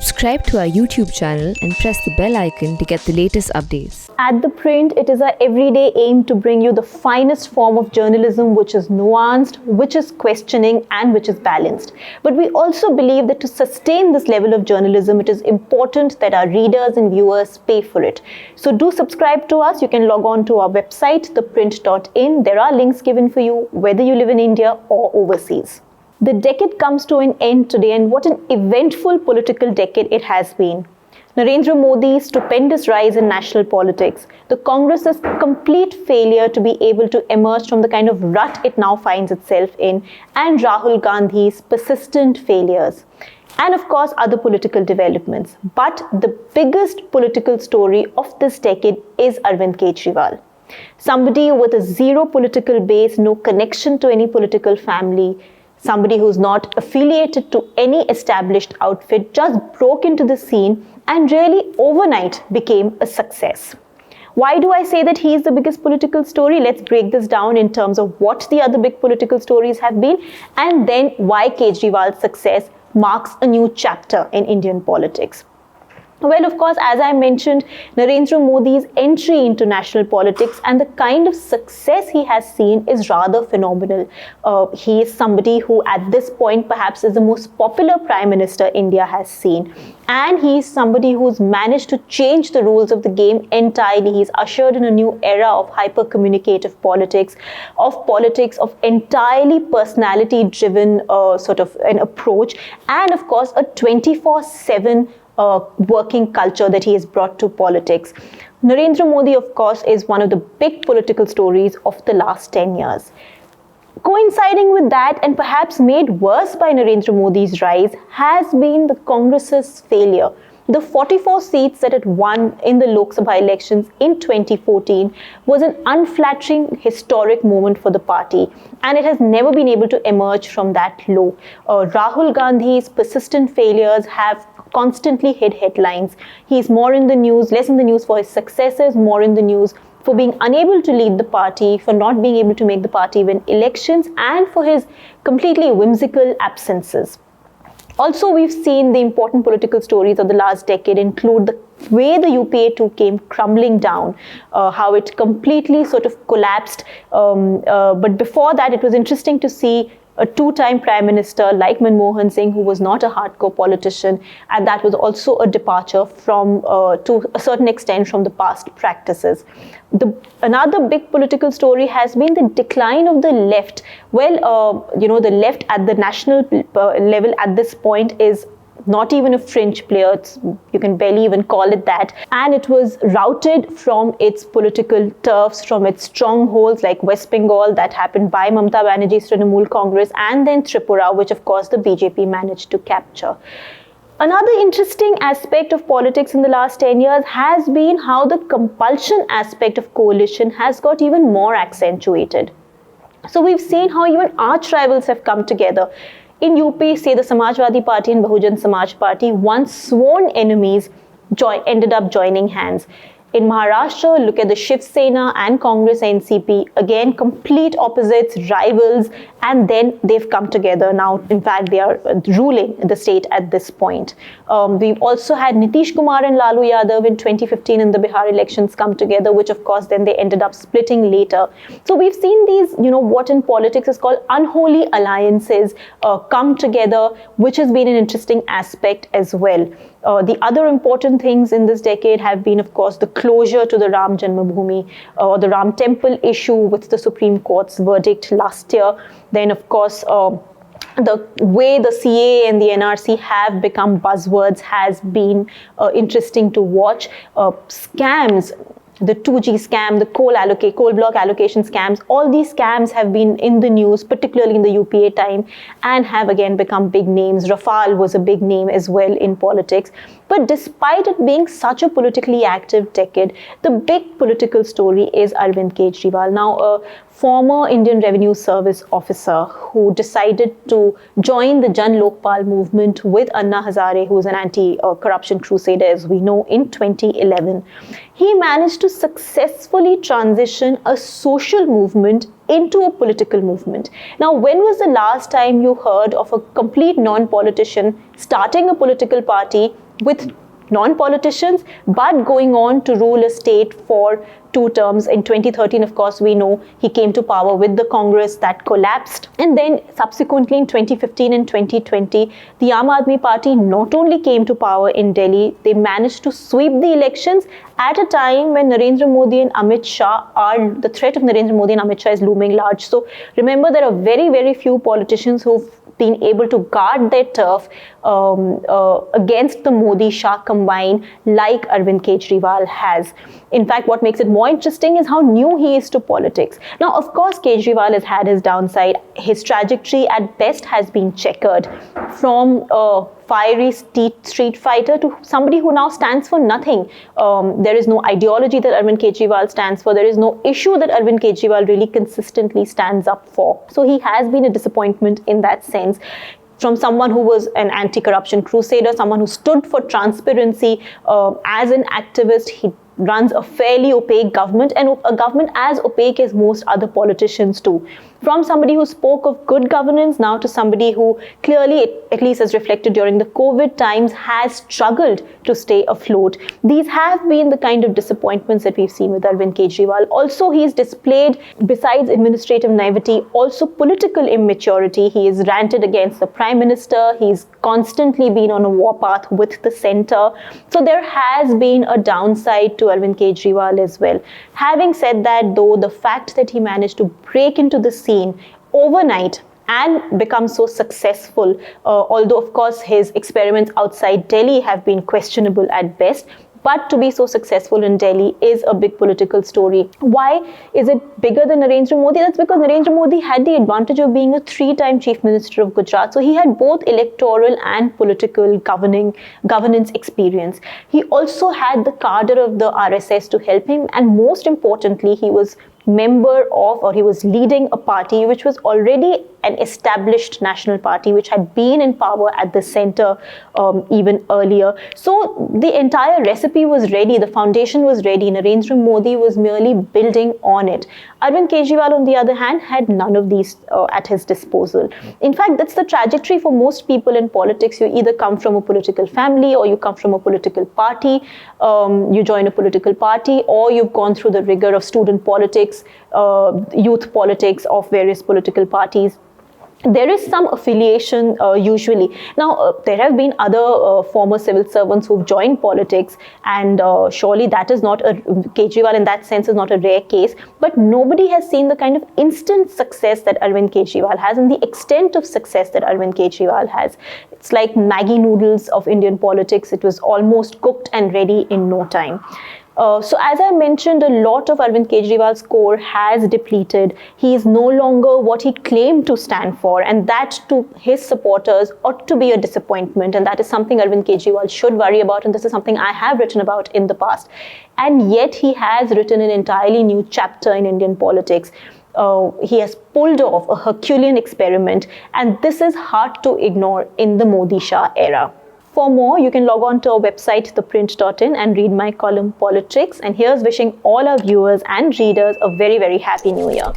Subscribe to our YouTube channel and press the bell icon to get the latest updates. At The Print, it is our everyday aim to bring you the finest form of journalism, which is nuanced, which is questioning, and which is balanced. But we also believe that to sustain this level of journalism, it is important that our readers and viewers pay for it. So do subscribe to us. You can log on to our website, theprint.in. There are links given for you, whether you live in India or overseas. The decade comes to an end today, and what an eventful political decade it has been. Narendra Modi's stupendous rise in national politics, the Congress's complete failure to be able to emerge from the kind of rut it now finds itself in, and Rahul Gandhi's persistent failures. And of course, other political developments. But the biggest political story of this decade is Arvind Kejriwal. Somebody with a zero political base, no connection to any political family, somebody who's not affiliated to any established outfit, just broke into the scene and really overnight became a success. Why do I say that he is the biggest political story? Let's break this down in terms of what the other big political stories have been, and then why Kejriwal's success marks a new chapter in Indian politics. Well, of course, as I mentioned, Narendra Modi's entry into national politics and the kind of success he has seen is rather phenomenal. He is somebody who at this point perhaps is the most popular Prime Minister India has seen. And he is somebody who's managed to change the rules of the game entirely. He's ushered in a new era of hyper-communicative politics of entirely personality-driven sort of an approach, and of course a 24/7 working culture that he has brought to politics. Narendra Modi, of course, is one of the big political stories of the last 10 years. Coinciding with that, and perhaps made worse by Narendra Modi's rise, has been the Congress's failure. The 44 seats that it won in the Lok Sabha elections in 2014 was an unflattering historic moment for the party, and it has never been able to emerge from that low. Rahul Gandhi's persistent failures have constantly hit headlines. He's more in the news, less in the news for his successes, more in the news for being unable to lead the party, for not being able to make the party win elections, and for his completely whimsical absences. Also, we've seen the important political stories of the last decade include the way the UPA 2 came crumbling down, how it completely sort of collapsed. But before that, it was interesting to see a two-time Prime Minister like Manmohan Singh, who was not a hardcore politician, and that was also a departure from, to a certain extent, from the past practices. Another big political story has been the decline of the left. Well, the left at the national level at this point is not even a fringe player. You can barely even call it that. And it was routed from its political turfs, from its strongholds like West Bengal, that happened by Mamata Banerjee's Trinamool Congress, and then Tripura, which of course the BJP managed to capture. Another interesting aspect of politics in the last 10 years has been how the compulsion aspect of coalition has got even more accentuated. So we've seen how even arch rivals have come together. In UP, say the Samajwadi Party and Bahujan Samaj Party, once sworn enemies, ended up joining hands. In Maharashtra, look at the Shiv Sena and Congress NCP, again complete opposites, rivals, and then they've come together. Now, in fact, they are ruling the state at this point. We've also had Nitish Kumar and Lalu Yadav in 2015 in the Bihar elections come together, which of course then they ended up splitting later. So we've seen these, what in politics is called unholy alliances come together, which has been an interesting aspect as well. The other important things in this decade have been, of course, the closure to the Ram Janmabhoomi or the Ram Temple issue with the Supreme Court's verdict last year. Then, of course, the way the CAA and the NRC have become buzzwords has been interesting to watch. Scams, the 2G scam, the coal block allocation scams, all these scams have been in the news, particularly in the UPA time, and have again become big names. Rafale was a big name as well in politics. But despite it being such a politically active decade, the big political story is Arvind Kejriwal. Now, a former Indian Revenue Service officer who decided to join the Jan Lokpal movement with Anna Hazare, who is an anti-corruption crusader, as we know, in 2011. He managed to successfully transition a social movement into a political movement. Now, when was the last time you heard of a complete non-politician starting a political party, with non-politicians, but going on to rule a state for 2 terms. In 2013, of course, we know he came to power with the Congress that collapsed. And then subsequently in 2015 and 2020, the Aam Aadmi Party not only came to power in Delhi, they managed to sweep the elections at a time when Narendra Modi and Amit Shah the threat of Narendra Modi and Amit Shah is looming large. So remember, there are very, very few politicians who've been able to guard their turf against the Modi-Shah combine like Arvind Kejriwal has. In fact, what makes it more interesting is how new he is to politics. Now, of course, Kejriwal has had his downside. His trajectory at best has been checkered from a fiery street fighter to somebody who now stands for nothing. There is no ideology that Arvind Kejriwal stands for. There is no issue that Arvind Kejriwal really consistently stands up for. So he has been a disappointment in that sense. From someone who was an anti-corruption crusader, someone who stood for transparency, as an activist, he runs a fairly opaque government, and a government as opaque as most other politicians too. From somebody who spoke of good governance now to somebody who clearly, at least as reflected during the COVID times, has struggled to stay afloat. These have been the kind of disappointments that we've seen with Arvind Kejriwal. Also, he's displayed, besides administrative naivety, also political immaturity. He has ranted against the Prime Minister. He's constantly been on a warpath with the centre. So there has been a downside to Arvind Kejriwal as well. Having said that, though, the fact that he managed to break into the scene overnight and become so successful, although of course his experiments outside Delhi have been questionable at best, but to be so successful in Delhi is a big political story. Why is it bigger than Narendra Modi? That's because Narendra Modi had the advantage of being a 3-time Chief Minister of Gujarat. So he had both electoral and political governance experience. He also had the cadre of the RSS to help him, and most importantly, he was he was leading a party which was already an established national party, which had been in power at the center even earlier. So the entire recipe was ready, the foundation was ready. Narendra Modi was merely building on it. Arvind Kejriwal, on the other hand, had none of these at his disposal. In fact, that's the trajectory for most people in politics. You either come from a political family, or you come from a political party, you join a political party, or you've gone through the rigor of student politics, youth politics of various political parties. There is some affiliation usually. Now, there have been other former civil servants who've joined politics, and surely that is not Kejriwal in that sense is not a rare case, but nobody has seen the kind of instant success that Arvind Kejriwal has and the extent of success that Arvind Kejriwal has. It's like Maggi noodles of Indian politics. It was almost cooked and ready in no time. So as I mentioned, a lot of Arvind Kejriwal's core has depleted. He is no longer what he claimed to stand for, and that to his supporters ought to be a disappointment, and that is something Arvind Kejriwal should worry about, and this is something I have written about in the past. And yet he has written an entirely new chapter in Indian politics. He has pulled off a Herculean experiment, and this is hard to ignore in the Modi-Shah era. For more, you can log on to our website, theprint.in, and read my column Politics. And here's wishing all our viewers and readers a very, very happy new year.